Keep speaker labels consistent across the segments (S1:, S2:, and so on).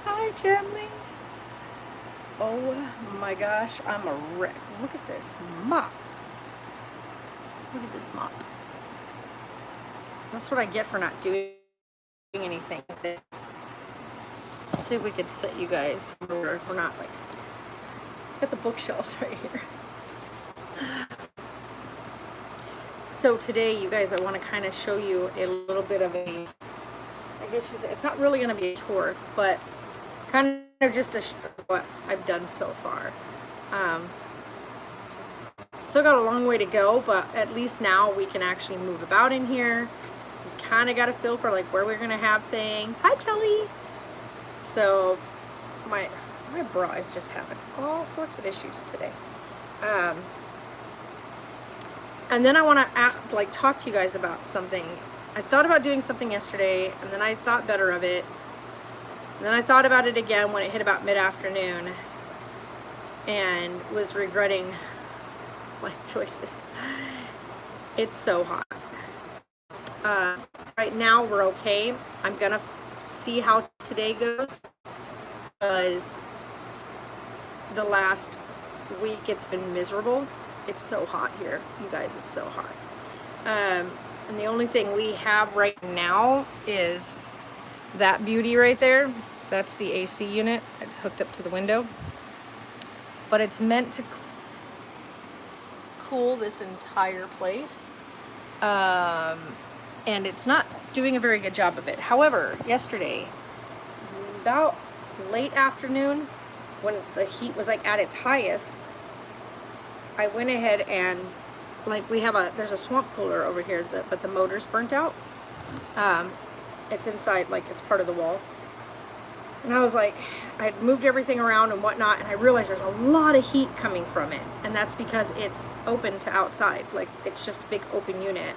S1: Hi, Gemly. Oh my gosh, I'm a wreck. Look at this mop. Look at this mop. That's what I get for not doing anything with it. Let's see if we could set you guys where we're not like, look at the bookshelves right here. So today, you guys, I want to kind of show you a little bit of a, I guess it's not really going to be a tour, but kind of just what I've done so far. Still got a long way to go, but at least now we can actually move about in here. We've kind of got a feel for like where we're going to have things. Hi, Kelly. So my bra is just having all sorts of issues today. And then I want to talk to you guys about something. I thought about doing something yesterday, and then I thought better of it. And then I thought about it again when it hit about mid-afternoon, and was regretting life choices. It's so hot. Right now we're okay. I'm gonna see how today goes, because the last week it's been miserable. It's so hot here, you guys. It's so hot. And the only thing we have right now is that beauty right there. That's the AC unit. It's hooked up to the window. But it's meant to cool this entire place. And it's not doing a very good job of it. However, yesterday, about late afternoon, when the heat was like at its highest, I went ahead and, like, there's a swamp cooler over here, but the motor's burnt out. It's inside, like, it's part of the wall. And I was like, I had moved everything around and whatnot, and I realized there's a lot of heat coming from it. And that's because it's open to outside. Like, it's just a big open unit.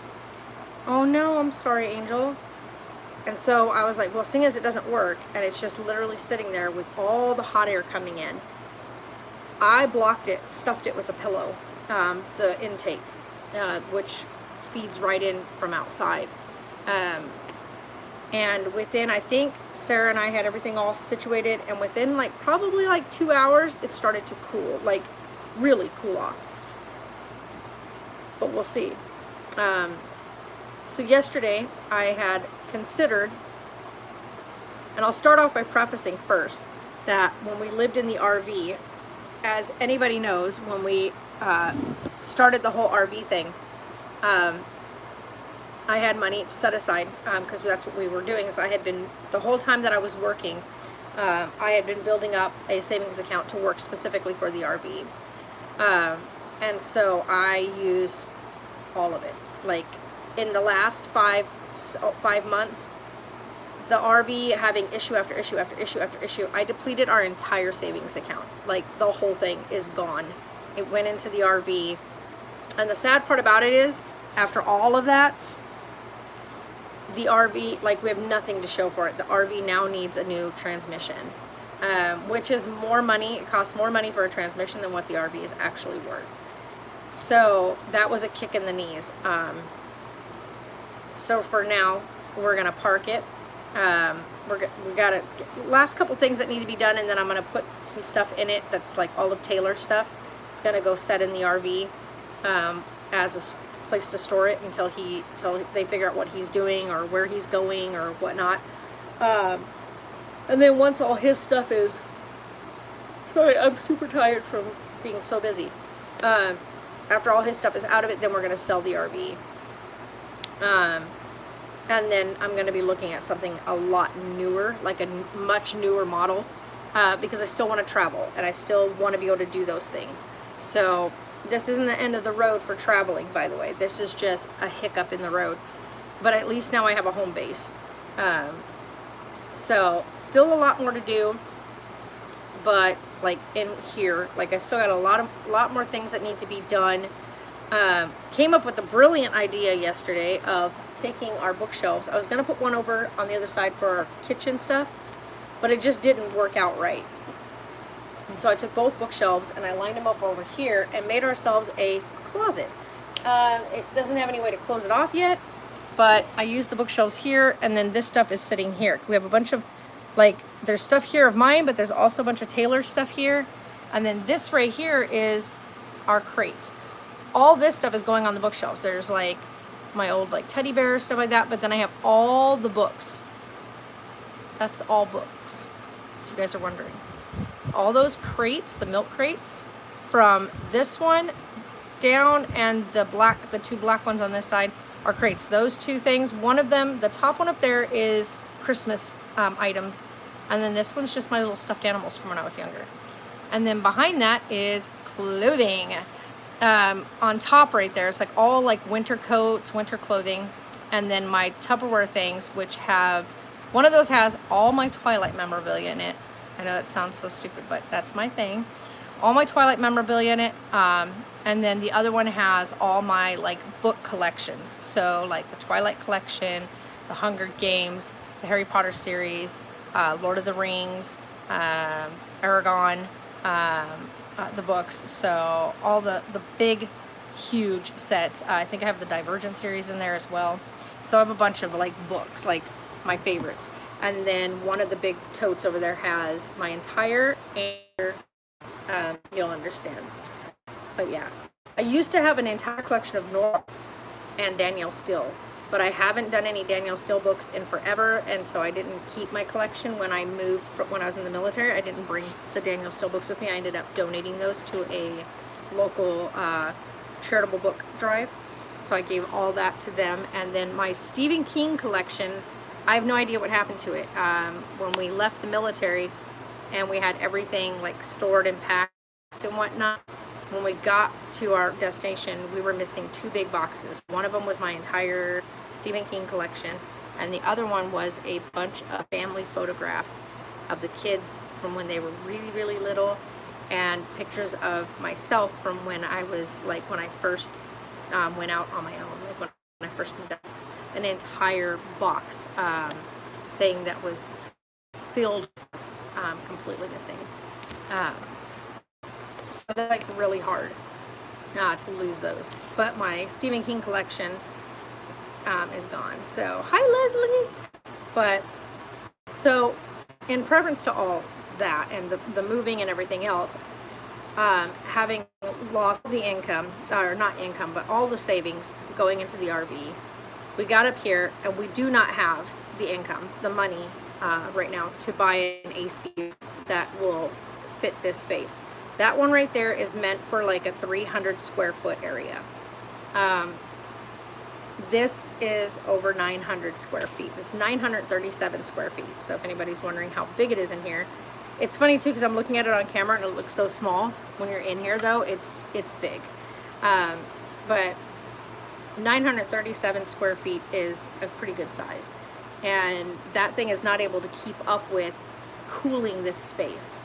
S1: Oh no, I'm sorry, Angel. And so I was like, well, seeing as it doesn't work, and it's just literally sitting there with all the hot air coming in, I blocked it, stuffed it with a pillow, the intake, which feeds right in from outside. And within, I think Sarah and I had everything all situated, and within like probably like 2 hours, it started to cool, like really cool off. But we'll see. So yesterday I had considered, and I'll start off by prefacing first that when we lived in the RV, as anybody knows, when we started the whole RV thing, I had money set aside, because that's what we were doing. Is I had been, the whole time that I was working, I had been building up a savings account to work specifically for the RV. And so I used all of it. Like, in the last five months, the RV having issue after issue after issue after issue, I depleted our entire savings account. Like, the whole thing is gone. It went into the RV. And the sad part about it is, after all of that, the RV, like, we have nothing to show for it. The RV now needs a new transmission, which is more money. It costs more money for a transmission than what the RV is actually worth. So that was a kick in the knees. So for now, we're gonna park it. We got a last couple things that need to be done, and then I'm gonna put some stuff in it that's like all of Taylor's stuff. It's gonna go set in the RV as a place to store it until they figure out what he's doing or where he's going or whatnot. And then once all his stuff is, sorry, I'm super tired from being so busy. After all his stuff is out of it, then we're gonna sell the RV. And then I'm going to be looking at something a lot newer, like a much newer model, because I still want to travel, and I still want to be able to do those things. So this isn't the end of the road for traveling, by the way. This is just a hiccup in the road. But at least now I have a home base. So still a lot more to do, but like in here, like I still got a lot more things that need to be done. Came up with a brilliant idea yesterday of taking our bookshelves. I was going to put one over on the other side for our kitchen stuff, but it just didn't work out right. And so I took both bookshelves and I lined them up over here and made ourselves a closet. It doesn't have any way to close it off yet, but I used the bookshelves here, and then this stuff is sitting here. We have a bunch of Like, there's stuff here of mine, but there's also a bunch of Taylor stuff here. And then this right here is our crates. All this stuff is going on the bookshelves. There's like my old like teddy bears, stuff like that, but then I have all the books. That's all books, if you guys are wondering. All those crates, the milk crates, from this one down and the two black ones on this side are crates. Those two things, one of them, the top one up there is Christmas items, and then this one's just my little stuffed animals from when I was younger. And then behind that is clothing. On top right there, it's like all like winter coats, winter clothing, and then my Tupperware things, which have, one of those has all my Twilight memorabilia in it. I know that sounds so stupid, but that's my thing. All my Twilight memorabilia in it. And then the other one has all my like book collections. So like the Twilight collection, the Hunger Games, the Harry Potter series, Lord of the Rings, Aragon, the books. So all the big, huge sets. I think I have the Divergent series in there as well. So I have a bunch of like books, like my favorites. And then one of the big totes over there has my entire answer. You'll understand. But yeah, I used to have an entire collection of Norse and Danielle Steele, but I haven't done any Danielle Steele books in forever, and so I didn't keep my collection when I moved when I was in the military. I didn't bring the Danielle Steele books with me. I ended up donating those to a local charitable book drive, so I gave all that to them. And then my Stephen King collection, I have no idea what happened to it. When we left the military and we had everything like stored and packed and whatnot, when we got to our destination, we were missing two big boxes. One of them was my entire Stephen King collection, and the other one was a bunch of family photographs of the kids from when they were really, really little, and pictures of myself from when I was like, when I first went out on my own, like when I first moved out. An entire box thing that was filled, completely missing. So that's like really hard to lose those. But my Stephen King collection is gone. So hi Leslie. But so in preference to all that and the moving and everything else, having lost the income, or not income, but all the savings going into the RV, we got up here and we do not have the income, the money right now to buy an AC that will fit this space. That one right there is meant for like a 300 square foot area. This is over 900 square feet. This is 937 square feet. So if anybody's wondering how big it is in here, it's funny too because I'm looking at it on camera and it looks so small. When you're in here though, it's big. But 937 square feet is a pretty good size. And that thing is not able to keep up with cooling this space.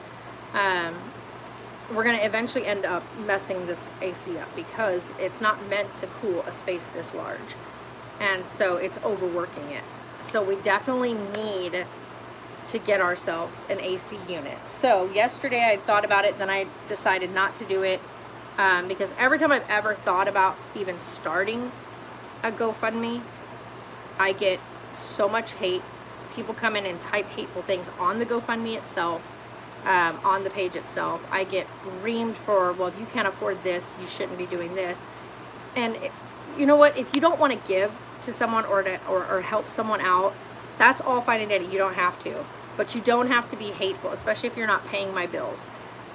S1: We're going to eventually end up messing this AC up because it's not meant to cool a space this large. And so it's overworking it. So we definitely need to get ourselves an AC unit. So yesterday I thought about it, then I decided not to do it because every time I've ever thought about even starting a GoFundMe, I get so much hate. People come in and type hateful things on the GoFundMe itself. On the page itself, I get reamed for, well, if you can't afford this, you shouldn't be doing this. And you know what? If you don't want to give to someone or help someone out, that's all fine and dandy. You don't have to, but you don't have to be hateful, especially if you're not paying my bills.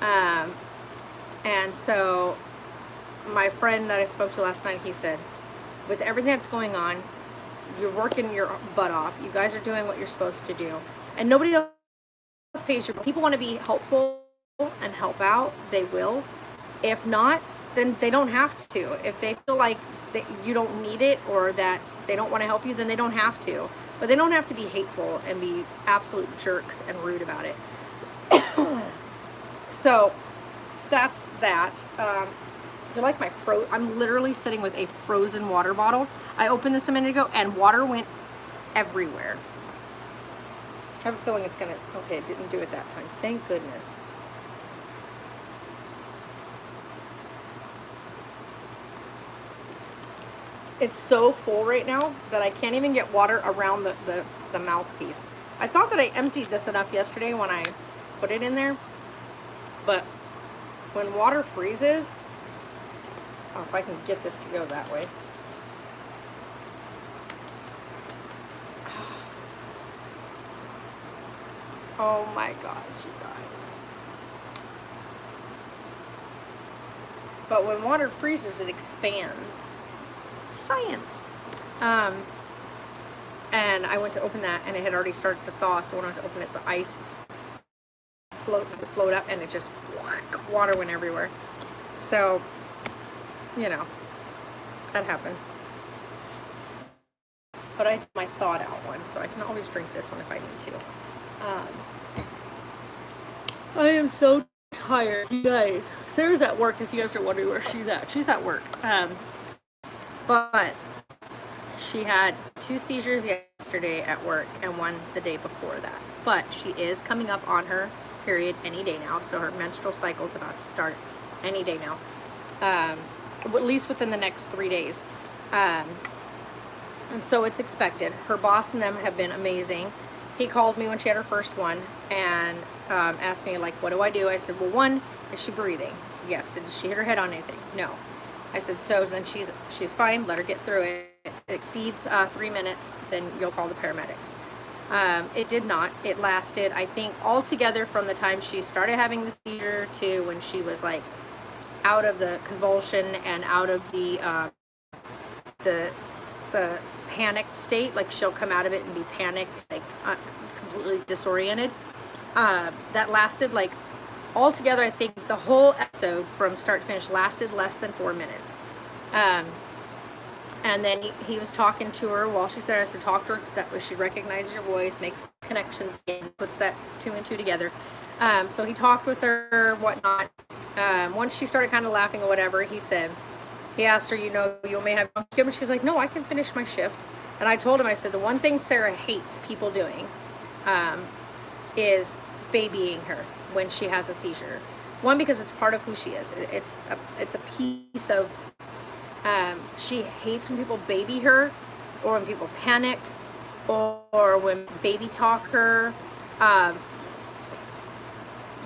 S1: And so, my friend that I spoke to last night, he said, with everything that's going on, you're working your butt off. You guys are doing what you're supposed to do, and nobody else pays your bill. People want to be helpful and help out, they will. If not, then they don't have to. If they feel like that you don't need it or that they don't want to help you, then they don't have to. But they don't have to be hateful and be absolute jerks and rude about it. So that's that. You're like my I'm literally sitting with a frozen water bottle. I opened this a minute ago and water went everywhere. I have a feeling it's gonna, okay, it didn't do it that time. Thank goodness. It's so full right now that I can't even get water around the mouthpiece. I thought that I emptied this enough yesterday when I put it in there, but when water freezes, oh, if I can get this to go that way. Oh my gosh, you guys. But when water freezes, it expands. Science. And I went to open that, and it had already started to thaw, so when I went to open it, the ice float up, and it just, water went everywhere. So, you know, that happened. But I did my thawed out one, so I can always drink this one if I need to. I am so tired, you guys. Sarah's at work, if you guys are wondering where she's at. She's at work. But she had 2 seizures yesterday at work and 1 the day before that. But she is coming up on her period any day now, so her menstrual cycle is about to start any day now. At least within the next 3 days. And so it's expected. Her boss and them have been amazing. He called me when she had her first one and asked me, like, what do I do? I said, well, 1, is she breathing? I said, yes. Did she hit her head on anything? No. I said, so then she's fine. Let her get through it. If it exceeds 3 minutes, then you'll call the paramedics. It did not. It lasted, I think, altogether from the time she started having the seizure to when she was, like, out of the convulsion and out of the panicked state. Like, she'll come out of it and be panicked, like completely disoriented. That lasted, like, altogether, I think the whole episode from start to finish lasted less than 4 minutes. And then he was talking to her while she said, I said, talk to her, that way she recognizes your voice, makes connections, and puts that 2 and 2 together. So he talked with her, whatnot. Once she started kind of laughing or whatever, he asked her, you know, you may have and she's like, no, I can finish my shift. And I told him, I said, the one thing Sarah hates people doing is babying her when she has a seizure. 1, because it's part of who she is. It's a piece of, she hates when people baby her, or when people panic, or when baby talk her.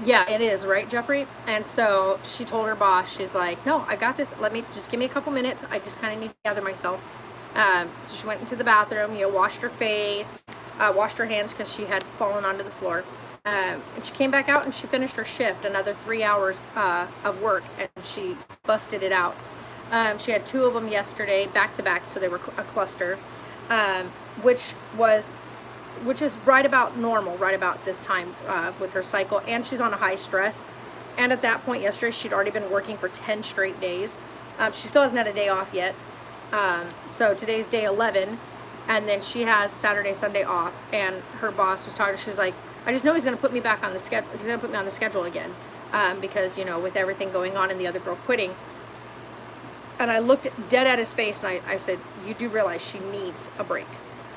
S1: Yeah, it is, right, Jeffrey? And so she told her boss, she's like, no, I got this. Just give me a couple minutes. I just kind of need to gather myself. So she went into the bathroom, you know, washed her face, washed her hands because she had fallen onto the floor. And she came back out and she finished her shift, another 3 hours of work, and she busted it out. She had 2 of them yesterday, back to back, so they were a cluster, which is right about normal, right about this time with her cycle, and she's on a high stress. And at that point yesterday, she'd already been working for 10 straight days. She still hasn't had a day off yet. So today's day 11, and then she has Saturday, Sunday off, and her boss was talking, she was like, I just know he's going to put me back on the schedule, he's going to put me on the schedule again, because, you know, with everything going on and the other girl quitting. And I looked dead at his face, and I said, you do realize she needs a break?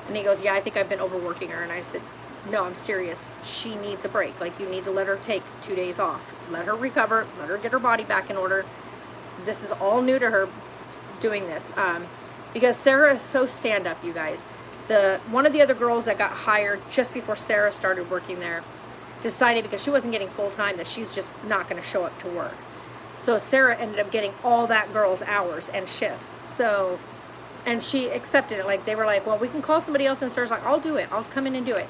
S1: And he goes, yeah, I think I've been overworking her. And I said, no, I'm serious. She needs a break. Like, you need to let her take 2 days off. Let her recover. Let her get her body back in order. This is all new to her doing this. Because Sarah is so stand-up, you guys. One of the other girls that got hired just before Sarah started working there decided, because she wasn't getting full-time, that she's just not going to show up to work. So Sarah ended up getting all that girl's hours and shifts. So... and she accepted it. Like, they were like, well, we can call somebody else. And Sarah's like, I'll do it. I'll come in and do it.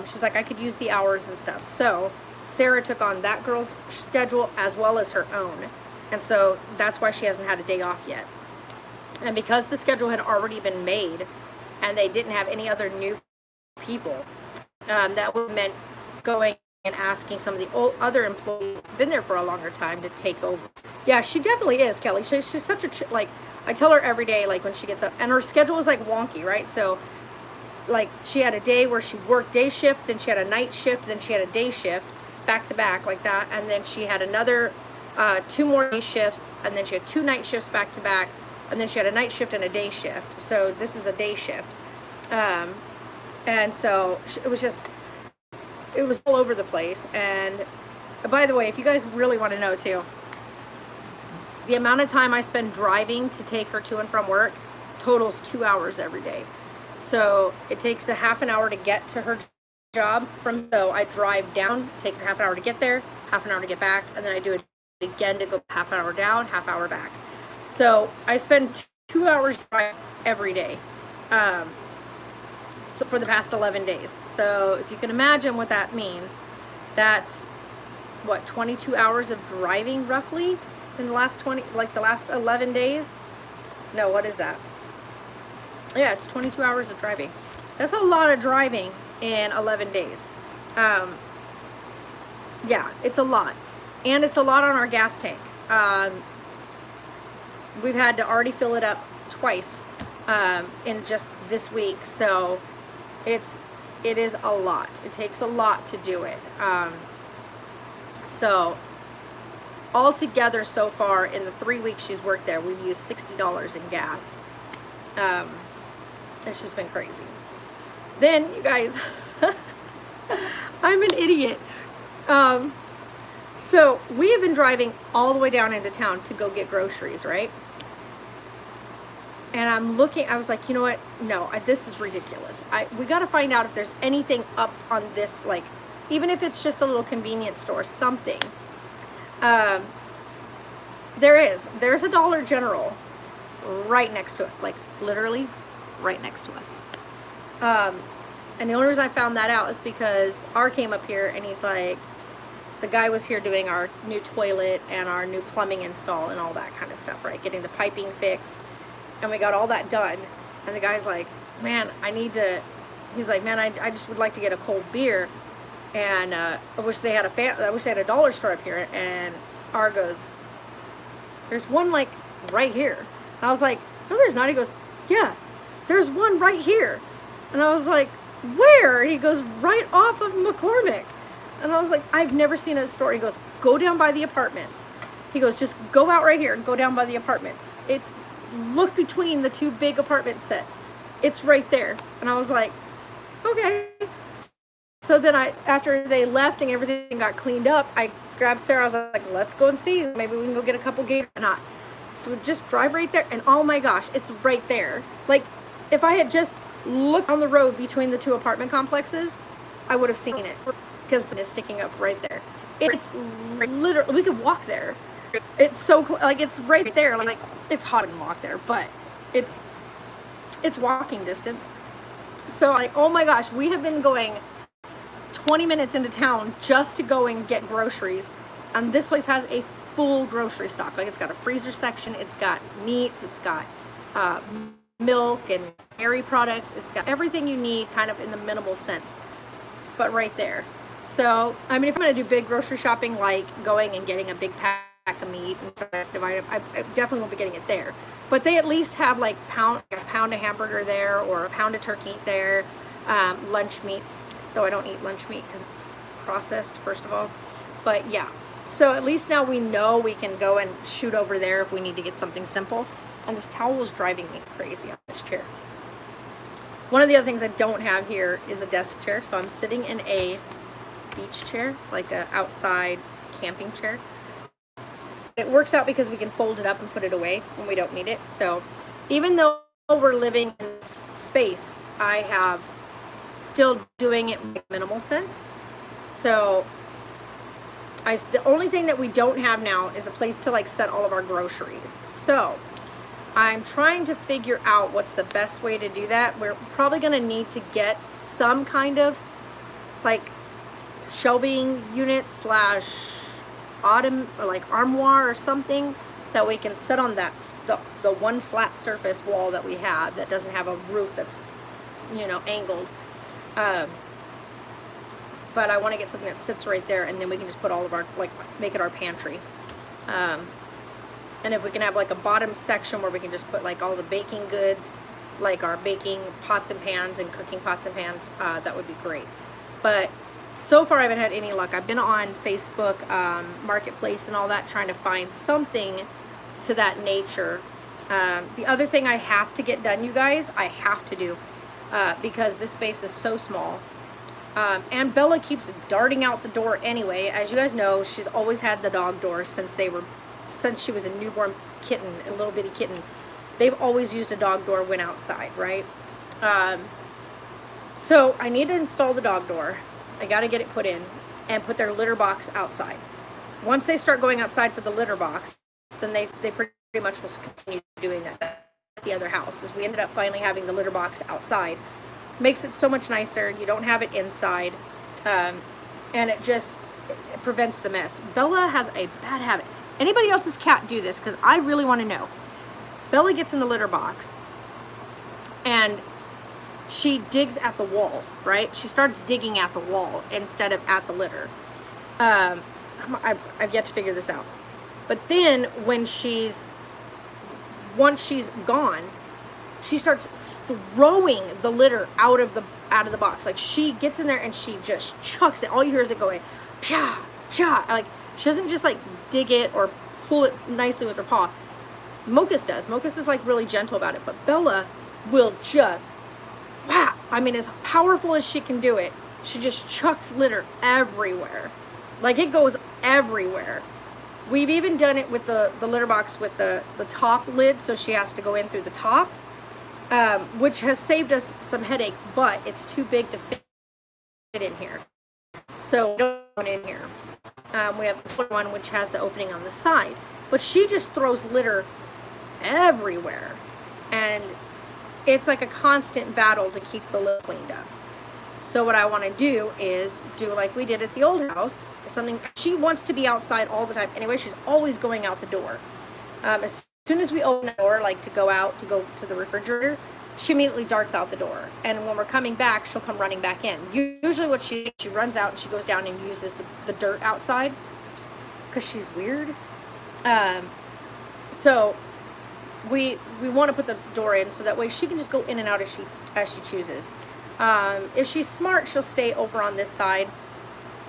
S1: She's like, I could use the hours and stuff. So Sarah took on that girl's schedule as well as her own. And so that's why she hasn't had a day off yet. And because the schedule had already been made and they didn't have any other new people, that would have meant going and asking some of the other employees who've been there for a longer time to take over. Yeah, she definitely is, Kelly. She's such a, like, I tell her every day, like, when she gets up, and her schedule is like wonky, right? So, like, she had a day where she worked day shift, then she had a night shift, then she had a day shift, back to back like that, and then she had another 2 more day shifts, and then she had 2 night shifts back to back, and then she had a night shift and a day shift. So this is a day shift, and so it was all over the place. And by the way, if you guys really want to know too, the amount of time I spend driving to take her to and from work totals 2 hours every day. So it takes a half an hour to get to her job from, so I drive down, takes a half an hour to get there, half an hour to get back, and then I do it again to go half an hour down, half hour back. So I spend 2 hours driving every day. So for the past 11 days. So if you can imagine what that means, that's what, 22 hours of driving roughly in the last the last 11 days. No, what is that? Yeah, it's 22 hours of driving. That's a lot of driving in 11 days. Yeah, it's a lot. And it's a lot on our gas tank. We've had to already fill it up twice in just this week. So it is a lot. It takes a lot to do it. So altogether so far in the 3 weeks she's worked there, we've used $60 in gas. It's just been crazy. Then, you guys, I'm an idiot. So we have been driving all the way down into town to go get groceries, right? And I'm looking, I was like, you know what? No, this is ridiculous. We got to find out if there's anything up on this, like, even if it's just a little convenience store, something. There's a Dollar General right next to it, like literally right next to us. And the only reason I found that out is because R came up here and he's like, the guy was here doing our new toilet and our new plumbing install and all that kind of stuff, right? Getting the piping fixed. And we got all that done. And the guy's like, man, he's like, man, I just would like to get a cold beer. And I wish they had a dollar store up here. And R goes, there's one like right here. I was like, no, there's not. He goes, yeah, there's one right here. And I was like, where? And he goes, right off of McCormick. And I was like, I've never seen a store. He goes, go down by the apartments. He goes, just go out right here and go down by the apartments. Look between the two big apartment sets. It's right there. And I was like, okay. So then after they left and everything got cleaned up, I grabbed Sarah. I was like, let's go and see. Maybe we can go get a couple Gatorade or not. So we just drive right there. And oh my gosh, it's right there. Like, if I had just looked on the road between the two apartment complexes, I would have seen it. Because it's sticking up right there. It's literally, we could walk there. It's so, like, it's right there. Like, it's hot to walk there, but it's walking distance. So, like, oh my gosh, we have been going 20 minutes into town just to go and get groceries. And this place has a full grocery stock. Like, it's got a freezer section, it's got meats, it's got milk and dairy products. It's got everything you need kind of in the minimal sense, but right there. So, I mean, if I'm going to do big grocery shopping, like going and getting a big pack of meat and stuff that's divided, I definitely won't be getting it there. But they at least have like a pound of hamburger there or a pound of turkey there, lunch meats, though I don't eat lunch meat because it's processed, first of all. But yeah, so at least now we know we can go and shoot over there if we need to get something simple. And this towel is driving me crazy on this chair. One of the other things I don't have here is a desk chair, so I'm sitting in a beach chair, like a outside camping chair. It works out because we can fold it up and put it away when we don't need it. So even though we're living in this space, I have still doing it with minimal sense. So the only thing that we don't have now is a place to like set all of our groceries. So I'm trying to figure out what's the best way to do that. We're probably going to need to get some kind of like shelving unit / armoire or something that we can set on that the one flat surface wall that we have that doesn't have a roof that's, you know, angled. But I want to get something that sits right there, and then we can just put all of our, like, make it our pantry. And if we can have like a bottom section where we can just put like all the baking goods, like our baking pots and pans and cooking pots and pans, that would be great. But so far I haven't had any luck. I've been on Facebook Marketplace and all that trying to find something to that nature. The other thing I have to get done, you guys, I have to do, because this space is so small. And Bella keeps darting out the door anyway. As you guys know, she's always had the dog door since she was a newborn kitten, a little bitty kitten. They've always used a dog door when outside, right? So I need to install the dog door. I got to get it put in and put their litter box outside. Once they start going outside for the litter box, then they pretty much will continue doing that at the other house. As we ended up finally having the litter box outside. Makes it so much nicer. You don't have it inside. And it prevents the mess. Bella has a bad habit. Anybody else's cat do this? Because I really want to know. Bella gets in the litter box and she digs at the wall, right? She starts digging at the wall instead of at the litter. I've yet to figure this out. But then once she's gone, she starts throwing the litter out of the box. Like, she gets in there and she just chucks it. All you hear is it going, psha, psha. Like, she doesn't just like dig it or pull it nicely with her paw. Mocus does. Mocus is like really gentle about it, but Bella will just, wow. I mean, as powerful as she can do it, she just chucks litter everywhere. Like, it goes everywhere. We've even done it with the litter box with the top lid, so she has to go in through the top, which has saved us some headache, but it's too big to fit in here. So we don't go in here. We have this one which has the opening on the side, but she just throws litter everywhere, and it's like a constant battle to keep the litter cleaned up. So what I want to do is do like we did at the old house. Something, she wants to be outside all the time. Anyway, she's always going out the door. As soon as we open the door, like to go to the refrigerator, she immediately darts out the door. And when we're coming back, she'll come running back in. Usually what she runs out and she goes down and uses the dirt outside because she's weird. So we want to put the door in so that way she can just go in and out as she chooses. If she's smart, she'll stay over on this side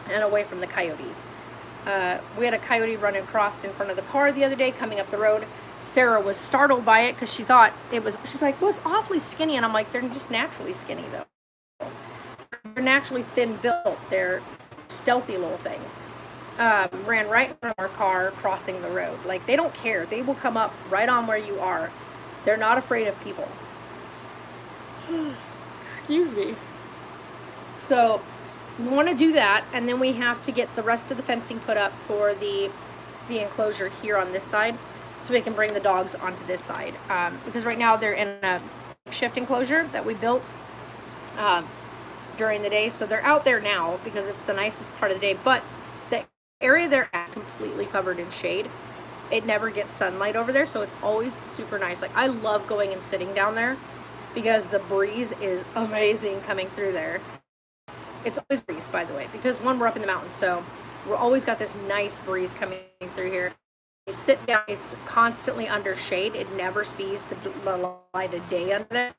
S1: and away from the coyotes. We had a coyote run across in front of the car the other day coming up the road. Sarah was startled by it because she thought she's like, well, it's awfully skinny. And I'm like, they're just naturally skinny though. They're naturally thin built. They're stealthy little things. Ran right in front of our car crossing the road. Like, they don't care. They will come up right on where you are. They're not afraid of people. Excuse me. So we want to do that, and then we have to get the rest of the fencing put up for the enclosure here on this side, so we can bring the dogs onto this side. Because right now they're in a shift enclosure that we built during the day, so they're out there now because it's the nicest part of the day. But the area they're at is completely covered in shade. It never gets sunlight over there, so it's always super nice. Like, I love going and sitting down there, because the breeze is amazing coming through there. It's always breeze, by the way, because one, we're up in the mountains, so we're always got this nice breeze coming through here. You sit down, it's constantly under shade. It never sees the light of day under there.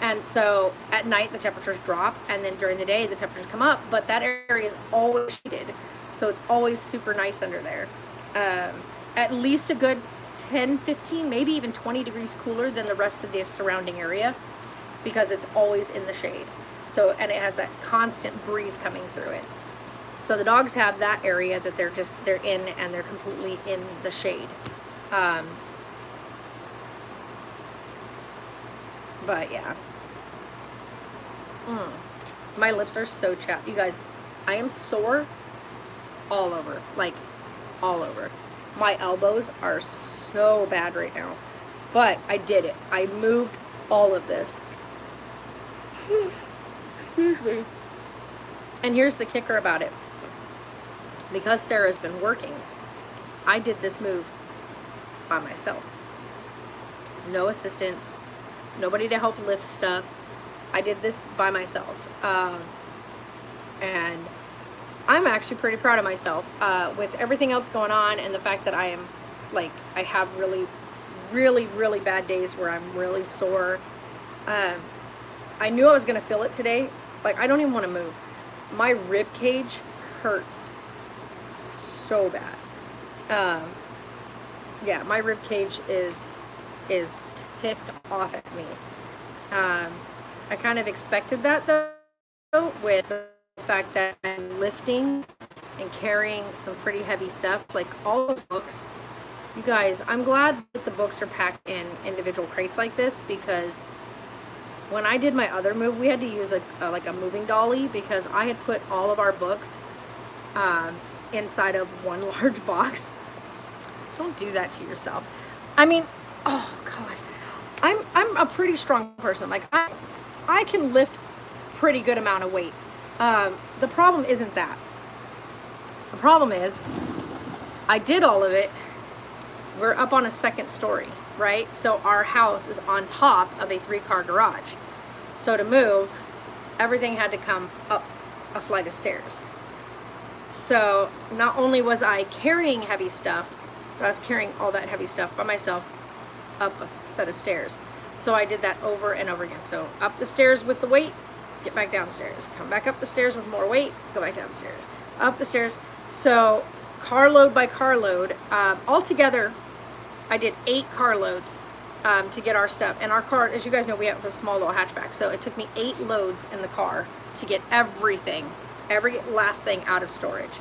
S1: And so at night, the temperatures drop, and then during the day, the temperatures come up, but that area is always shaded, so it's always super nice under there. At least a good 10, 15, maybe even 20 degrees cooler than the rest of the surrounding area, because it's always in the shade. So, and it has that constant breeze coming through it. So the dogs have that area that they're in, and they're completely in the shade. But yeah. My lips are so chapped. You guys, I am sore all over, like all over. My elbows are so bad right now, but I did it. I moved all of this. Excuse me. And here's the kicker about it. Because Sarah's been working, I did this move by myself. No assistance, nobody to help lift stuff. I did this by myself. And I'm actually pretty proud of myself with everything else going on, and the fact that I am, like, I have really, really, really bad days where I'm really sore. I knew I was going to feel it today. Like, I don't even want to move. My rib cage hurts so bad. Yeah, my rib cage is ticked off at me. I kind of expected that though, with the fact that I'm lifting and carrying some pretty heavy stuff, like all those books. You guys, I'm glad that the books are packed in individual crates like this, because when I did my other move, we had to use like a moving dolly because I had put all of our books inside of one large box. Don't do that to yourself. I mean, oh God, I'm a pretty strong person. Like I can lift pretty good amount of weight. The problem isn't that. The problem is I did all of it. We're up on a second story, right? So our house is on top of a 3-car garage. So to move, everything had to come up a flight of stairs. So not only was I carrying heavy stuff, but I was carrying all that heavy stuff by myself up a set of stairs. So I did that over and over again. So up the stairs with the weight, get back downstairs. Come back up the stairs with more weight, go back downstairs. Up the stairs. So carload by carload, altogether, I did 8 carloads to get our stuff. And our car, as you guys know, we have a small little hatchback. So it took me 8 loads in the car to get everything, every last thing out of storage.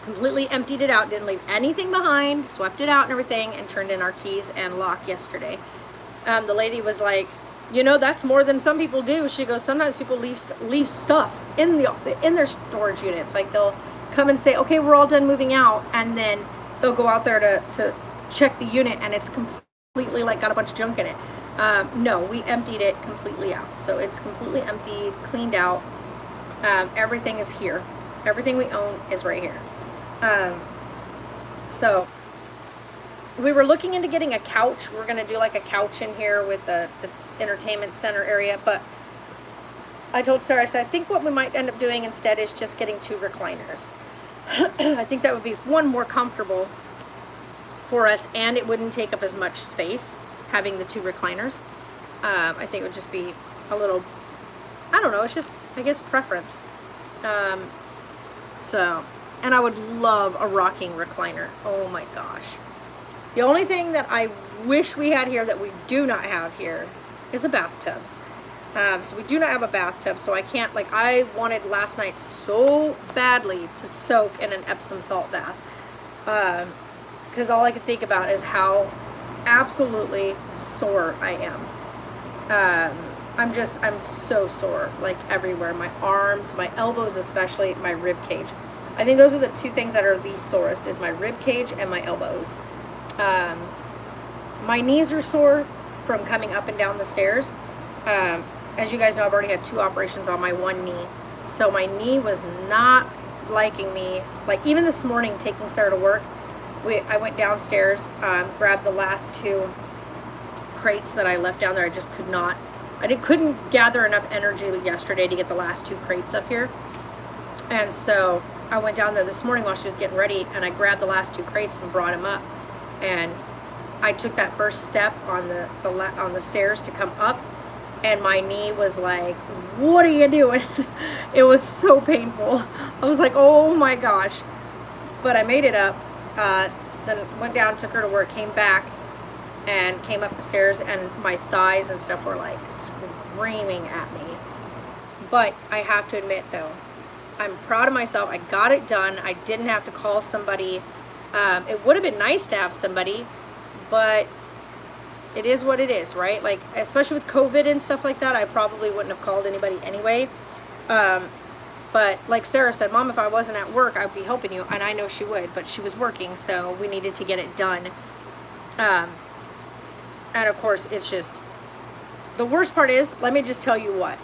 S1: Completely emptied it out, didn't leave anything behind, swept it out and everything, and turned in our keys and lock yesterday. The lady was like, you know, that's more than some people do. She goes, sometimes people leave stuff in their storage units. Like they'll come and say, okay, we're all done moving out, and then they'll go out there to check the unit, and it's completely like got a bunch of junk in it. No, we emptied it completely out. So it's completely emptied, cleaned out. Everything is here. Everything we own is right here. So we were looking into getting a couch. We're going to do like a couch in here with the entertainment center area. But I told Sarah, I said, I think what we might end up doing instead is just getting 2 recliners. I think that would be, one, more comfortable for us, and it wouldn't take up as much space having the 2 recliners. I think it would just be a little, I don't know, it's just, I guess, preference. So, and I would love a rocking recliner. Oh my gosh. The only thing that I wish we had here that we do not have here is a bathtub. So we do not have a bathtub, so I can't, like, I wanted last night so badly to soak in an Epsom salt bath. Because all I could think about is how absolutely sore I am. I'm so sore, like everywhere. My arms, my elbows especially, my rib cage. I think those are the 2 things that are the sorest, is my rib cage and my elbows. My knees are sore from coming up and down the stairs. As you guys know, I've already had 2 operations on my one knee. So my knee was not liking me. Like even this morning taking Sarah to work, I went downstairs, grabbed the last 2 crates that I left down there. I just couldn't gather enough energy yesterday to get the last 2 crates up here. And so I went down there this morning while she was getting ready, and I grabbed the last 2 crates and brought them up. And I took that first step on the stairs to come up, and my knee was like, what are you doing? It was so painful. I was like, oh my gosh. But I made it up. Then went down, took her to work, came back, and came up the stairs, and my thighs and stuff were like screaming at me. But I have to admit though, I'm proud of myself. I got it done. I didn't have to call somebody. It would have been nice to have somebody, but it is what it is, right? Like, especially with COVID and stuff like that, I probably wouldn't have called anybody anyway. But like Sarah said, Mom, if I wasn't at work, I'd be helping you. And I know she would, but she was working, so we needed to get it done. And of course, it's just, the worst part is, let me just tell you what,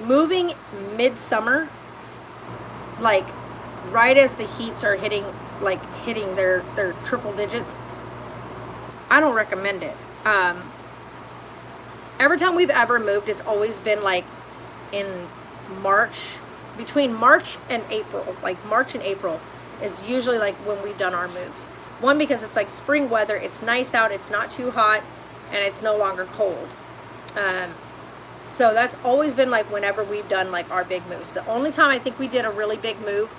S1: moving midsummer, like right as the heats are hitting their triple digits, I don't recommend it. Every time we've ever moved, it's always been like in March, between March and April. Like March and April is usually like when we've done our moves. One, because it's like spring weather, it's nice out, it's not too hot, and it's no longer cold. So that's always been like whenever we've done like our big moves. The only time I think we did a really big move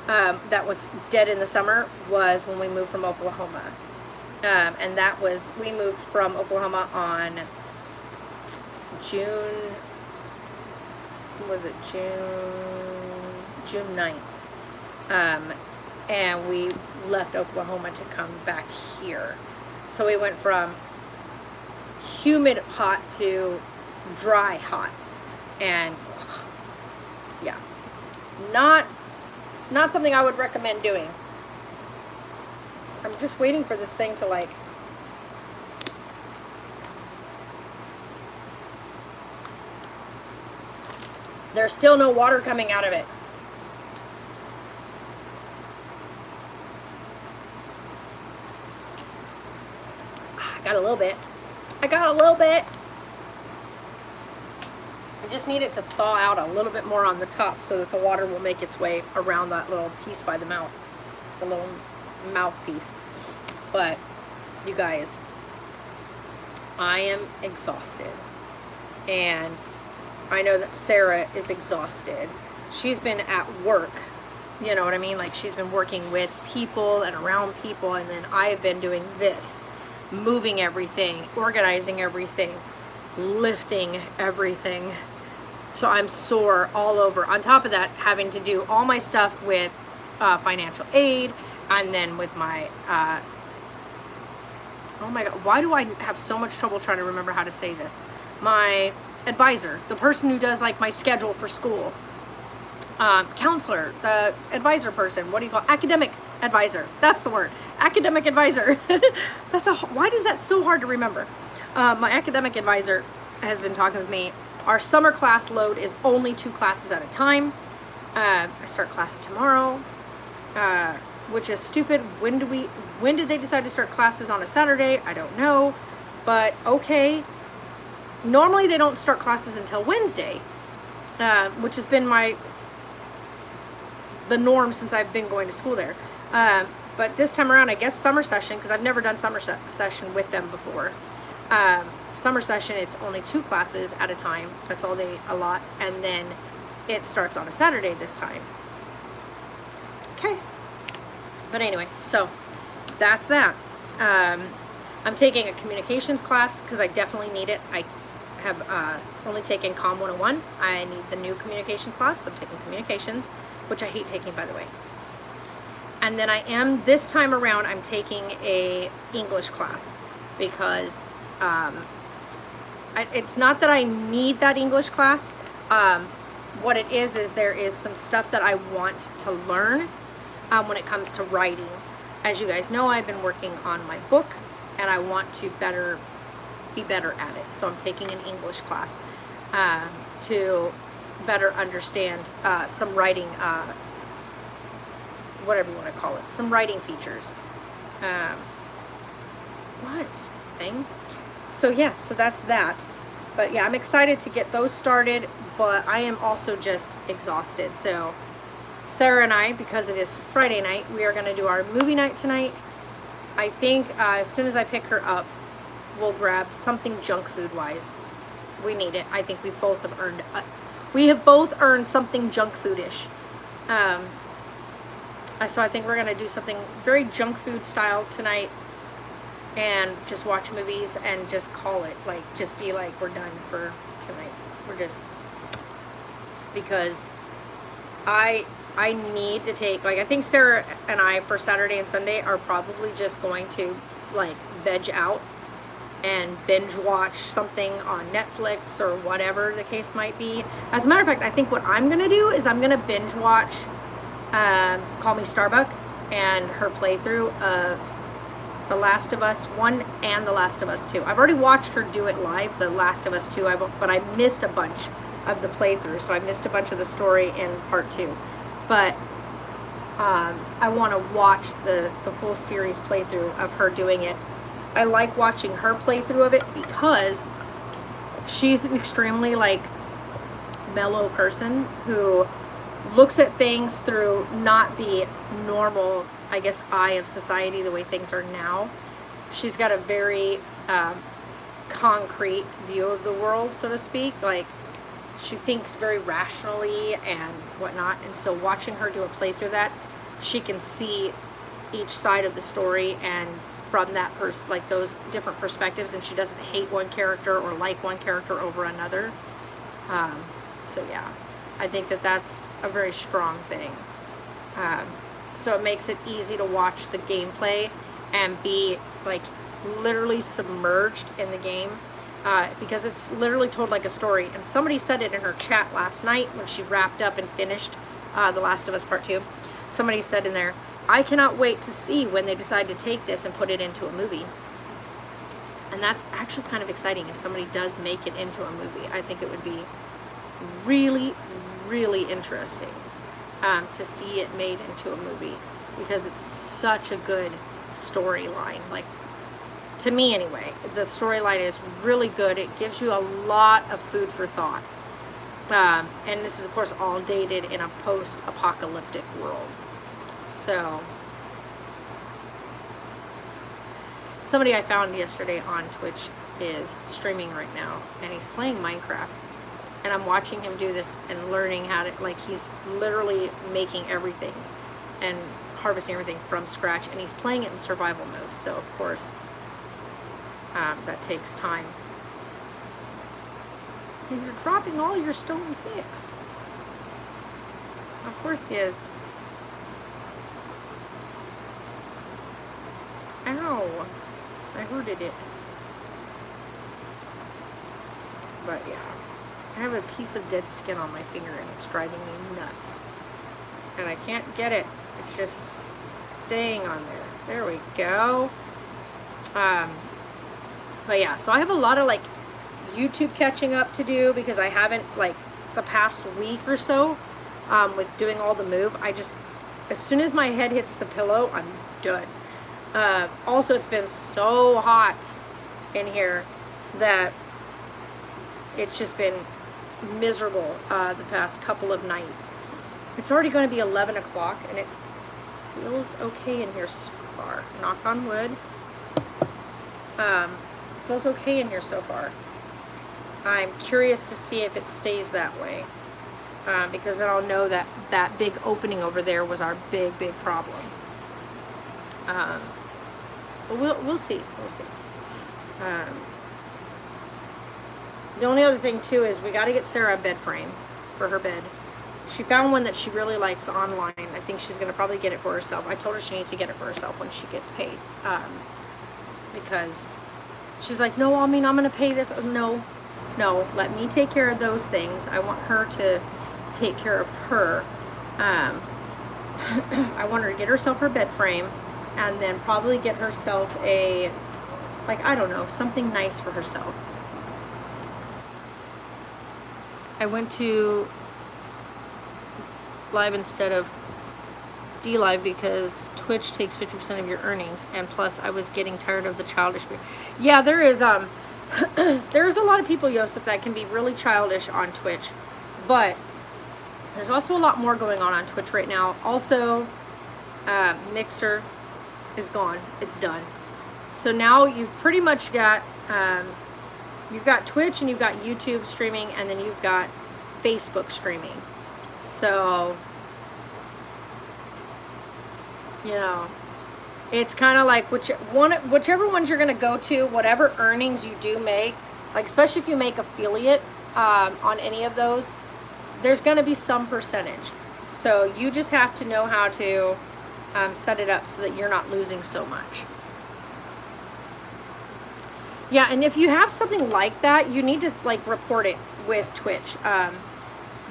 S1: that was dead in the summer was when we moved from Oklahoma. And that was, we moved from Oklahoma on June 9th. And we left Oklahoma to come back here. So we went from humid hot to dry hot. And yeah, not something I would recommend doing. I'm just waiting for this thing to like, there's still no water coming out of it. I got a little bit. I just need it to thaw out a little bit more on the top so that the water will make its way around that little piece by the mouth. The little mouthpiece. But, you guys, I am exhausted. And I know that Sarah is exhausted. She's been at work, you know what I mean? Like, she's been working with people and around people, and then I have been doing this, moving everything, organizing everything, lifting everything. So I'm sore all over. On top of that, having to do all my stuff with financial aid, and then with my, oh my God, why do I have so much trouble trying to remember how to say this? My advisor, the person who does like my schedule for school, counselor, the advisor person, what do you call it? Academic advisor. That's the word. Academic advisor. Why is that so hard to remember? My academic advisor has been talking with me. Our summer class load is only 2 classes at a time. I start class tomorrow, which is stupid. When did they decide to start classes on a Saturday? I don't know, but okay. Normally they don't start classes until Wednesday, which has been the norm since I've been going to school there. But this time around, I guess summer session, because I've never done summer session with them before. Summer session, it's only 2 classes at a time. That's all they allot. And then it starts on a Saturday this time. Okay. But anyway, so that's that. I'm taking a communications class because I definitely need it. I have only taken Comm 101. I need the new communications class. So I'm taking communications, which I hate taking, by the way. And then this time around, I'm taking a English class because it's not that I need that English class. What it is there is some stuff that I want to learn when it comes to writing. As you guys know, I've been working on my book, and I want to be better at it. So I'm taking an English class to better understand some writing, whatever you want to call it, some writing features. So yeah, so that's that. But yeah, I'm excited to get those started, but I am also just exhausted. So Sarah and I, because it is Friday night, we are going to do our movie night tonight. I think as soon as I pick her up, we'll grab something junk food wise. We need it. I think we both have earned something junk foodish. So I think we're going to do something very junk food style tonight and just watch movies and just call it, like, just be like, we're done for tonight. Because I need to take, like, I think Sarah and I for Saturday and Sunday are probably just going to, like, veg out and binge watch something on Netflix or whatever the case might be. As a matter of fact, I think what I'm going to do is I'm going to binge watch Call Me Starbuck and her playthrough of The Last of Us 1 and The Last of Us 2. I've already watched her do it live, The Last of Us 2, but I missed a bunch of the playthrough, so I missed a bunch of the story in part 2. But I want to watch the full series playthrough of her doing it. I like watching her playthrough of it because she's an extremely, like, mellow person who looks at things through not the normal, I guess, eye of society, the way things are now. She's got a very concrete view of the world, so to speak. Like, she thinks very rationally and whatnot, and so watching her do a playthrough of that, she can see each side of the story and from that like those different perspectives, and she doesn't hate one character or like one character over another. So yeah, I think that that's a very strong thing. So it makes it easy to watch the gameplay and be, like, literally submerged in the game. because it's literally told like a story. And somebody said it in her chat last night when she wrapped up and finished The Last of Us Part 2. Somebody said in there, I cannot wait to see when they decide to take this and put it into a movie. And that's actually kind of exciting if somebody does make it into a movie. I think it would be really, really interesting to see it made into a movie, because it's such a good storyline. Like, to me anyway, the storyline is really good. It gives you a lot of food for thought. And this is, of course, all dated in a post-apocalyptic world. So, somebody I found yesterday on Twitch is streaming right now, and he's playing Minecraft. And I'm watching him do this and learning how to, like, he's literally making everything and harvesting everything from scratch. And he's playing it in survival mode, so of course, that takes time. And you're dropping all your stone picks. Of course he is. Ow. I hurted it. But yeah. I have a piece of dead skin on my finger and it's driving me nuts. And I can't get it. It's just staying on there. There we go. But yeah, so I have a lot of like YouTube catching up to do, because I haven't, like, the past week or so, with doing all the move. I just, as soon as my head hits the pillow, I'm done. Also, it's been so hot in here that it's just been miserable the past couple of nights. It's already going to be 11 o'clock, and it feels okay in here so far. Knock on wood. Feels okay in here so far. I'm curious to see if it stays that way, because then I'll know that that big opening over there was our big problem. But we'll see. We'll see. The only other thing too is we got to get Sarah a bed frame for her bed. She found one that she really likes online. I think she's going to probably get it for herself. I told her she needs to get it for herself when she gets paid, because she's like, no, I mean, I'm going to pay this. No, let me take care of those things. I want her to take care of her. I want her to get herself her bed frame, and then probably get herself a, like, I don't know, something nice for herself. I went to live instead of D-Live because Twitch takes 50% of your earnings, and plus I was getting tired of the childish behavior. Yeah, there is there's a lot of people, Joseph, that can be really childish on Twitch, but there's also a lot more going on Twitch right now. Also, Mixer is gone. It's done. So now you've pretty much got you've got Twitch, and you've got YouTube streaming, and then you've got Facebook streaming. So, you know, it's kind of like whichever ones you're going to go to, whatever earnings you do make, like especially if you make affiliate on any of those, there's going to be some percentage. So you just have to know how to set it up so that you're not losing so much. Yeah, and if you have something like that, you need to like report it with Twitch.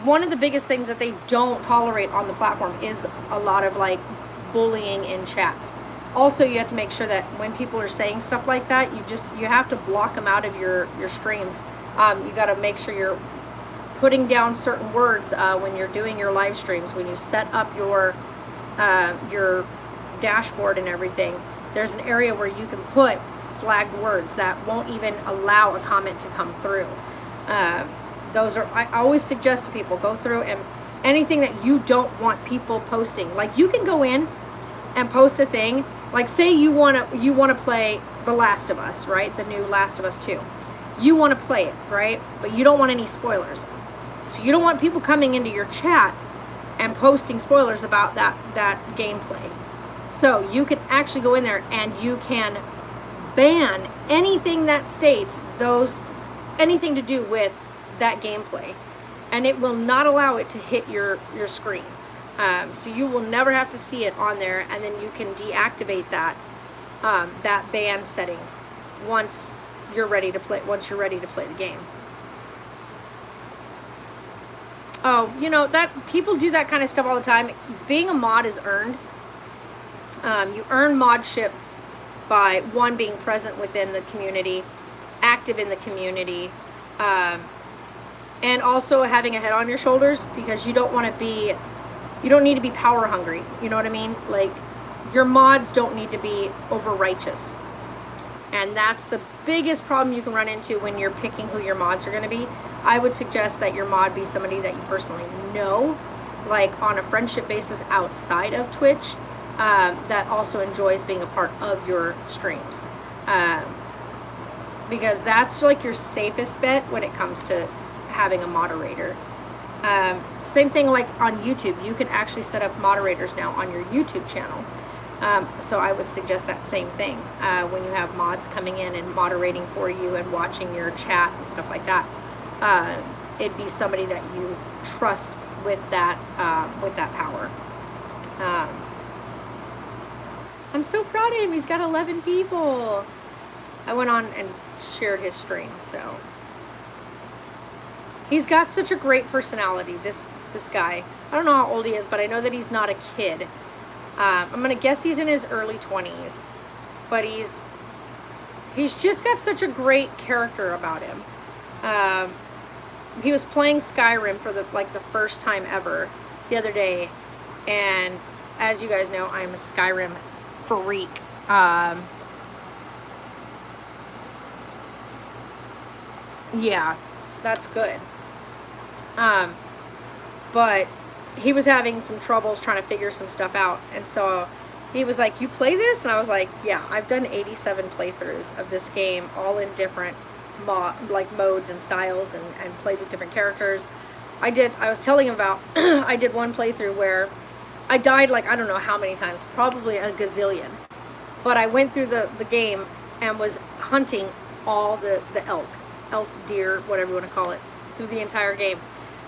S1: One of the biggest things that they don't tolerate on the platform is a lot of like bullying in chats. Also, you have to make sure that when people are saying stuff like that, you have to block them out of your streams. You got to make sure you're putting down certain words when you're doing your live streams. When you set up your dashboard and everything, there's an area where you can put flagged words that won't even allow a comment to come through. I always suggest to people, go through and anything that you don't want people posting. Like, you can go in and post a thing, like say you want to play The Last of Us, right? The new Last of Us 2. You want to play it, right? But you don't want any spoilers. So you don't want people coming into your chat and posting spoilers about that gameplay. So you can actually go in there and you can ban anything that states anything to do with that gameplay, and it will not allow it to hit your screen. So you will never have to see it on there, and then you can deactivate that ban setting once you're ready to play the game. Oh, you know, that people do that kind of stuff all the time. Being a mod is earned. You earn modship by, one, being present within the community, active in the community, and also having a head on your shoulders, because you don't need to be power hungry. You know what I mean? Like, your mods don't need to be over righteous. And that's the biggest problem you can run into when you're picking who your mods are going to be. I would suggest that your mod be somebody that you personally know, like on a friendship basis outside of Twitch, that also enjoys being a part of your streams. Because that's like your safest bet when it comes to having a moderator. Same thing like on YouTube. You can actually set up moderators now on your YouTube channel. So I would suggest that same thing when you have mods coming in and moderating for you and watching your chat and stuff like that. It'd be somebody that you trust with that power. I'm so proud of him. He's got 11 people. I went on and shared his stream, so he's got such a great personality. This guy. I don't know how old he is, but I know that he's not a kid. I'm gonna guess he's in his early 20s, but he's just got such a great character about him. He was playing Skyrim for the first time ever the other day, and as you guys know, I'm a Skyrim freak. Yeah, that's good. But he was having some troubles trying to figure some stuff out, and so he was like, "You play this?" And I was like, "Yeah, I've done 87 playthroughs of this game, all in different modes and styles, and played with different characters." I was telling him about I did one playthrough where I died like I don't know how many times, probably a gazillion, but I went through the game and was hunting all the elk, deer, whatever you want to call it, through the entire game.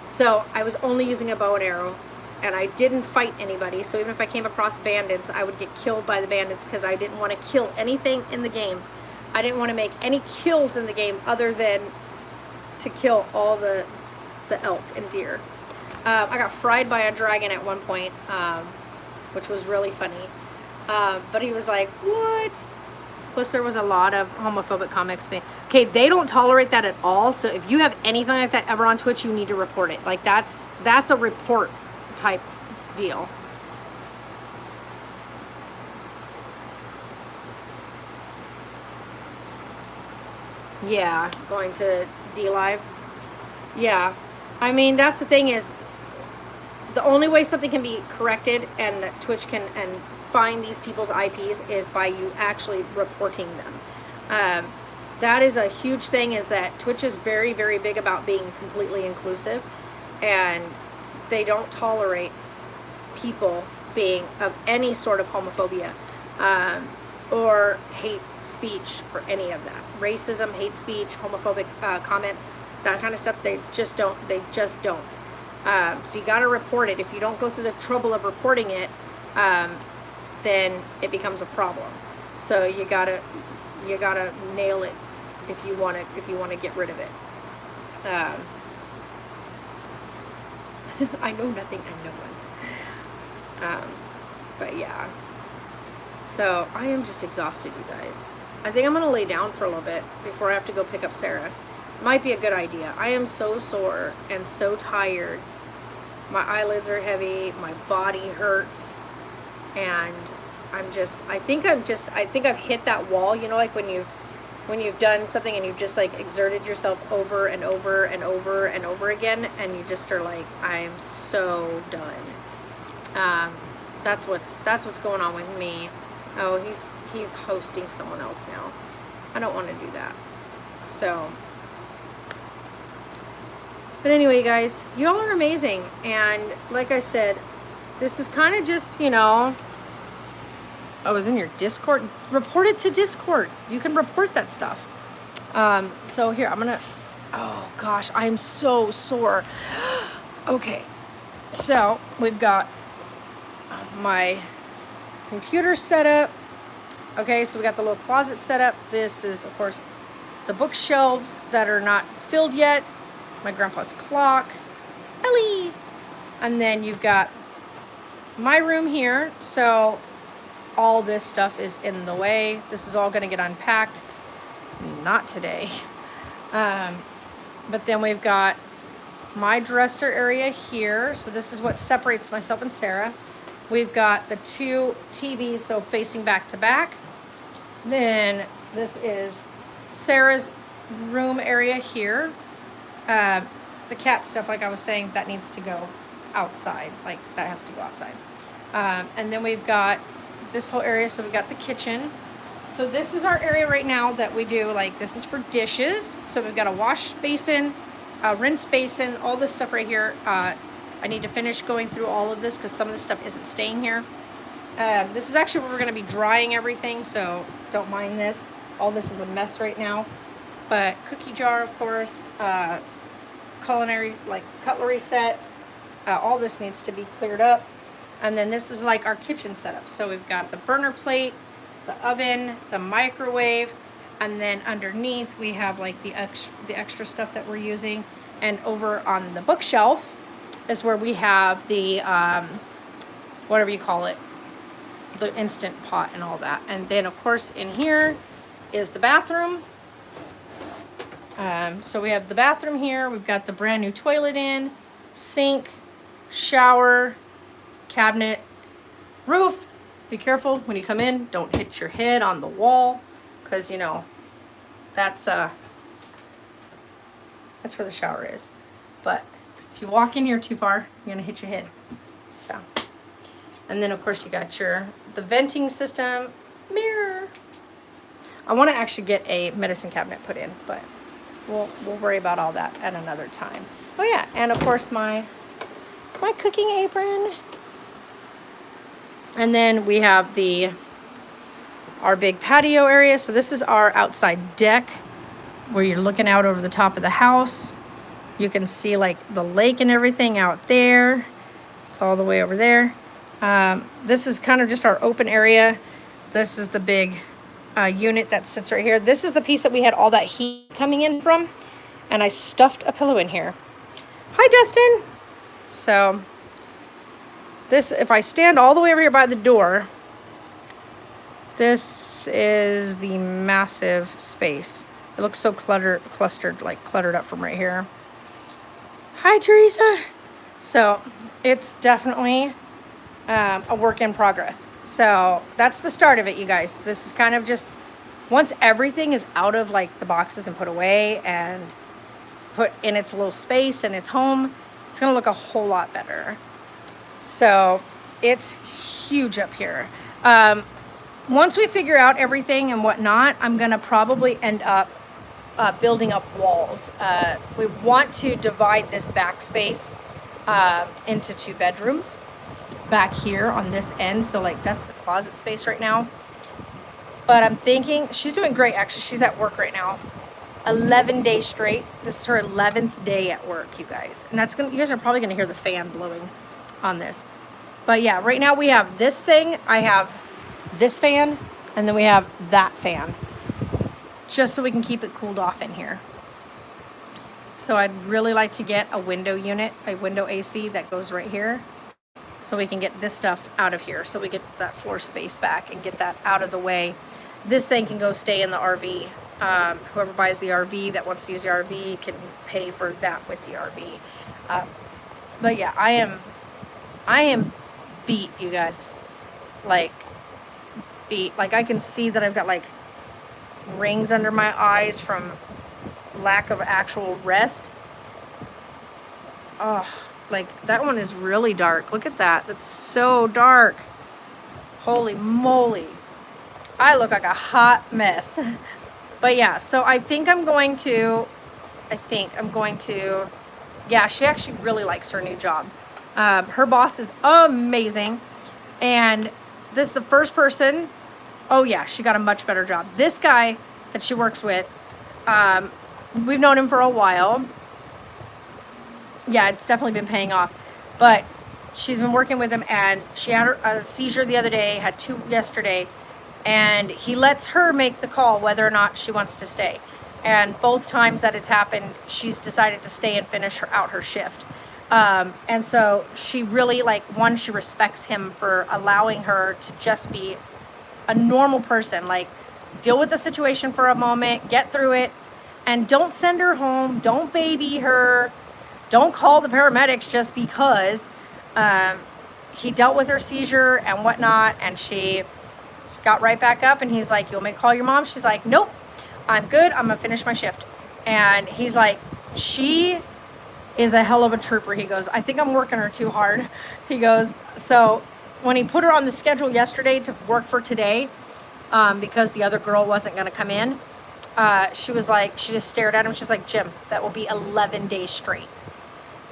S1: So I was only using a bow and arrow, and I didn't fight anybody. So even if I came across bandits, I would get killed by the bandits because I didn't want to kill anything in the game. I didn't want to make any kills in the game other than to kill all the elk and deer. I got fried by a dragon at one point, which was really funny. But he was like, "What?" Plus, there was a lot of homophobic comments made. Okay, they don't tolerate that at all. So if you have anything like that ever on Twitch, you need to report it. Like, that's a report type deal. Yeah, going to D-Live. Yeah, I mean, that's the thing is, the only way something can be corrected and that Twitch can find these people's IPs is by you actually reporting them. That is a huge thing, is that Twitch is very, very big about being completely inclusive, and they don't tolerate people being of any sort of homophobia or hate speech or any of that. Racism, hate speech, homophobic comments, that kind of stuff, they just don't. So you got to report it. If you don't go through the trouble of reporting it, then it becomes a problem. So you gotta nail it if you want to get rid of it. I know nothing and no one. But yeah. So I am just exhausted, you guys. I think I'm gonna lay down for a little bit before I have to go pick up Sarah. Might be a good idea. I am so sore and so tired. My eyelids are heavy, my body hurts, and I think I've hit that wall, you know, like when you've done something and you've just like exerted yourself over and over and over and over again, and you just are like, I'm so done. That's what's going on with me. Oh, he's hosting someone else now. I don't want to do that. So, but anyway, you guys, you all are amazing. And like I said, this is kind of just, you know, I was in your Discord. Report it to Discord. You can report that stuff. So here, oh gosh, I'm so sore. Okay, so we've got my computer set up. Okay, so we got the little closet set up. This is, of course, the bookshelves that are not filled yet, my grandpa's clock, Ellie, and then you've got my room here. So all this stuff is in the way. This is all going to get unpacked. Not today. But then we've got my dresser area here. So this is what separates myself and Sarah. We've got the 2 TVs, so facing back to back. Then this is Sarah's room area here. The cat stuff, like I was saying, that needs to go outside. Like, that has to go outside. And then we've got this whole area. So we've got the kitchen. So this is our area right now that we do, like, this is for dishes. So we've got a wash basin, a rinse basin, all this stuff right here. I need to finish going through all of this because some of this stuff isn't staying here. This is actually where we're going to be drying everything, so don't mind this. All this is a mess right now. But cookie jar, of course, culinary, like cutlery set. All this needs to be cleared up. And then this is like our kitchen setup. So we've got the burner plate, the oven, the microwave, and then underneath we have like the extra stuff that we're using. And over on the bookshelf is where we have the whatever you call it, the Instant Pot and all that. And then of course in here is the bathroom. So we have the bathroom here. We've got the brand new toilet in, sink, shower, cabinet, roof. Be careful when you come in. Don't hit your head on the wall, because you know that's where the shower is. But if you walk in here too far, you're gonna hit your head. So, and then of course you got the venting system, mirror. I want to actually get a medicine cabinet put in, but we'll worry about all that at another time. Oh yeah, and of course my cooking apron. And then we have our big patio area. So this is our outside deck where you're looking out over the top of the house. You can see like the lake and everything out there. It's all the way over there. This is kind of just our open area. This is the big unit that sits right here. This is the piece that we had all that heat coming in from. And I stuffed a pillow in here. Hi, Dustin. So this, if I stand all the way over here by the door, this is the massive space. It looks so cluttered up from right here. Hi, Teresa. So it's definitely a work in progress. So that's the start of it, you guys. This is kind of just, once everything is out of like the boxes and put away and put in its little space and its home, it's gonna look a whole lot better. So it's huge up here. Once we figure out everything and whatnot, I'm gonna probably end up building up walls. We want to divide this back space into 2 bedrooms back here on this end. So like that's the closet space right now. But I'm thinking, she's doing great actually. She's at work right now. 11 days straight. This is her 11th day at work, you guys. And you guys are probably gonna hear the fan blowing on this. But yeah, right now we have this thing. I have this fan, and then we have that fan, just so we can keep it cooled off in here. So I'd really like to get a window unit, a window AC that goes right here, so we can get this stuff out of here, so we get that floor space back and get that out of the way. This thing can go stay in the RV. Whoever buys the RV that wants to use the RV can pay for that with the RV. But yeah, I am beat, you guys. Like, beat. Like, I can see that I've got like rings under my eyes from lack of actual rest. Oh, like that one is really dark. Look at that. That's so dark. Holy moly. I look like a hot mess. But yeah, so I think I'm going to, yeah, she actually really likes her new job. Her boss is amazing. And this is the first person, oh yeah, she got a much better job. This guy that she works with, we've known him for a while. Yeah, it's definitely been paying off. But she's been working with him, and she had a seizure the other day, had 2 yesterday, and he lets her make the call whether or not she wants to stay. And both times that it's happened, she's decided to stay and finish out her shift. And so she really, like, one, she respects him for allowing her to just be a normal person, like deal with the situation for a moment, get through it, and don't send her home, don't baby her, don't call the paramedics just because he dealt with her seizure and whatnot. And she got right back up, and he's like, you want me to call your mom? She's like, nope, I'm good, I'm gonna finish my shift. And he's like, she is a hell of a trooper. He goes, I think I'm working her too hard. He goes, so when he put her on the schedule yesterday to work for today, because the other girl wasn't going to come in, she was like, she just stared at him. She's like, Jim, that will be 11 days straight.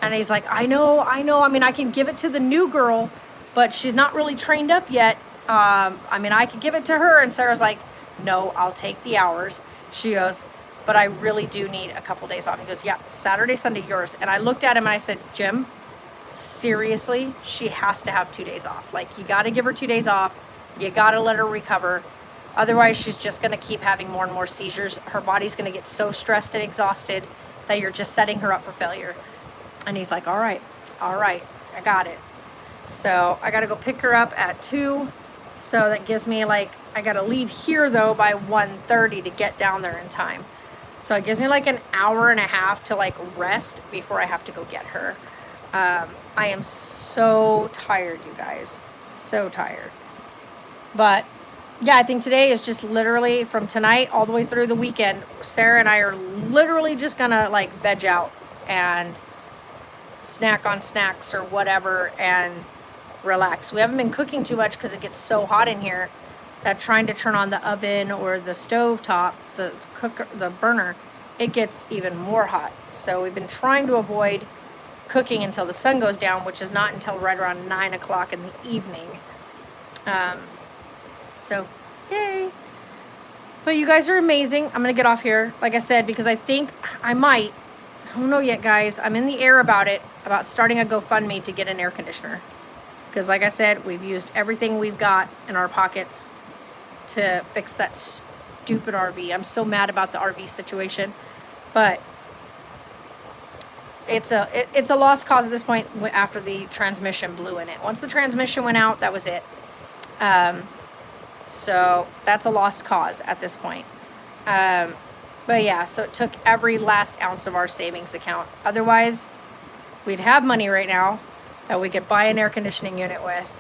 S1: And he's like, I know. I mean, I can give it to the new girl, but she's not really trained up yet. I mean, I could give it to her. And Sarah's like, no, I'll take the hours. She goes, but I really do need a couple days off. He goes, yeah, Saturday, Sunday, yours. And I looked at him and I said, Jim, seriously, she has to have 2 days off. Like, you got to give her 2 days off. You got to let her recover. Otherwise, she's just going to keep having more and more seizures. Her body's going to get so stressed and exhausted that you're just setting her up for failure. And he's like, all right, I got it. So I got to go pick her up at 2. So that gives me, like, I got to leave here though by 1:30 to get down there in time. So it gives me like an hour and a half to like rest before I have to go get her. I am so tired, you guys, so tired. But yeah, I think today is just literally from tonight all the way through the weekend. Sarah and I are literally just gonna like veg out and snack on snacks or whatever and relax. We haven't been cooking too much because it gets so hot in here that trying to turn on the oven or the stove top, the cooker, the burner, it gets even more hot. So we've been trying to avoid cooking until the sun goes down, which is not until right around 9 o'clock in the evening. So yay. But you guys are amazing. I'm gonna get off here, like I said, because I think I don't know yet, guys. I'm in the air about it, about starting a GoFundMe to get an air conditioner. Because like I said, we've used everything we've got in our pockets to fix that stupid RV. I'm so mad about the RV situation, but it's a lost cause at this point after the transmission blew in it. Once the transmission went out, that was it. So that's a lost cause at this point. But yeah, so it took every last ounce of our savings account. Otherwise, we'd have money right now that we could buy an air conditioning unit with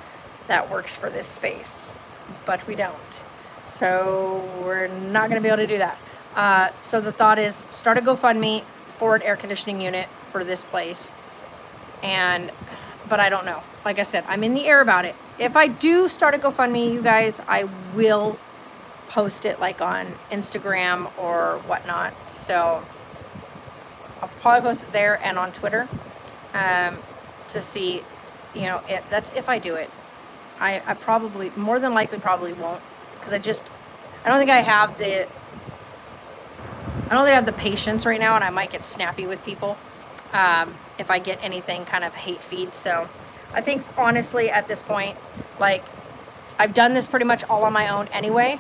S1: that works for this space, but we don't. So we're not going to be able to do that. So the thought is start a GoFundMe for an air conditioning unit for this place. But I don't know. Like I said, I'm in the air about it. If I do start a GoFundMe, you guys, I will post it like on Instagram or whatnot. So I'll probably post it there and on Twitter to see, that's if I do it. I probably, more than likely, probably won't. Because I don't think I have the patience right now, and I might get snappy with people if I get anything kind of hate feed. So I think honestly at this point, like, I've done this pretty much all on my own anyway,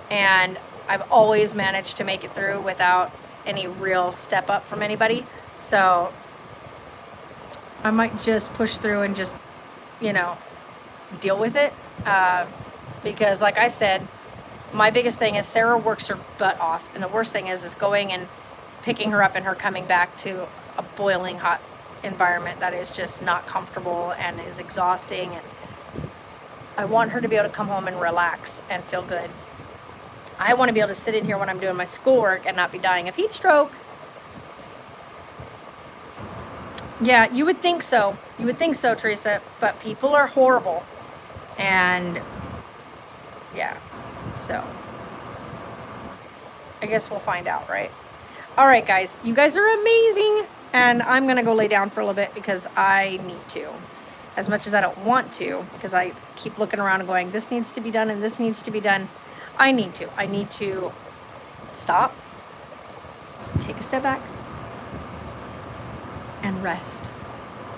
S1: and I've always managed to make it through without any real step up from anybody. So I might just push through and just, deal with it. Because like I said, my biggest thing is Sarah works her butt off. And the worst thing is going and picking her up and her coming back to a boiling hot environment that is just not comfortable and is exhausting. And I want her to be able to come home and relax and feel good. I want to be able to sit in here when I'm doing my schoolwork and not be dying of heat stroke. Yeah, you would think so. You would think so, Teresa. But people are horrible. And yeah, so I guess we'll find out, right? All right, guys, you guys are amazing. And I'm going to go lay down for a little bit because I need to. As much as I don't want to, because I keep looking around and going, this needs to be done and this needs to be done. I need to stop, take a step back, and rest.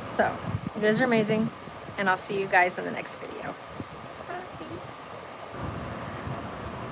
S1: So, you guys are amazing, and I'll see you guys in the next video.